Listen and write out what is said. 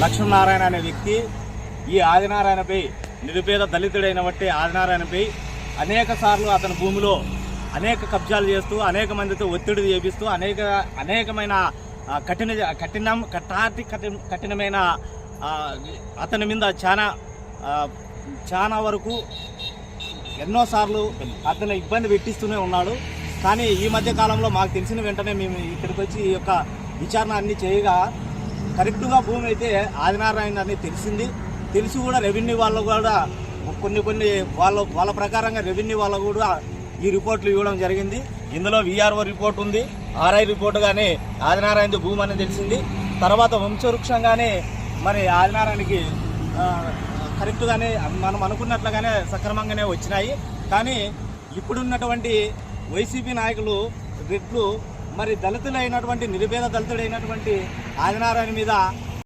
లక్ష్మీనారాయణ అనే వ్యక్తి ఈ ఆదినారాయణపై, నిరుపేద దళితుడైనటువంటి ఆదినారాయణపై అనేక సార్లు అతని భూమిలో అనేక కబ్జాలు చేస్తూ, అనేక మందితో ఒత్తిడి చేపిస్తూ, అనేకమైన కఠినమైన అతని మీద చాలా వరకు ఎన్నోసార్లు అతను ఇబ్బంది పెట్టిస్తూనే ఉన్నాడు. కానీ ఈ మధ్య కాలంలో మాకు తెలిసిన వెంటనే మేము ఇక్కడికి వచ్చి ఈ యొక్క విచారణ అన్ని చేయగా కరెక్టుగా భూమి అయితే ఆదినారాయణ అని తెలిసి కూడా రెవెన్యూ వాళ్ళు కూడా కొన్ని వాళ్ళ ప్రకారంగా రెవెన్యూ వాళ్ళు కూడా ఈ రిపోర్ట్లు ఇవ్వడం జరిగింది. ఇందులో విఆర్ఓ రిపోర్ట్ ఉంది, ఆర్ఐ రిపోర్ట్ కానీ ఆదినారాయణ భూమి అని తెలిసింది. తర్వాత వంశవృక్షంగానే మరి ఆదినారాయణకి కరెక్ట్గానే మనం అనుకున్నట్లుగానే సక్రమంగానే వచ్చినాయి. కానీ ఇప్పుడున్నటువంటి వైసీపీ నాయకులు రెడ్లు మరి దళితులైనటువంటి, నిరుపేద దళితుడైనటువంటి ఆదినారాయణ మీద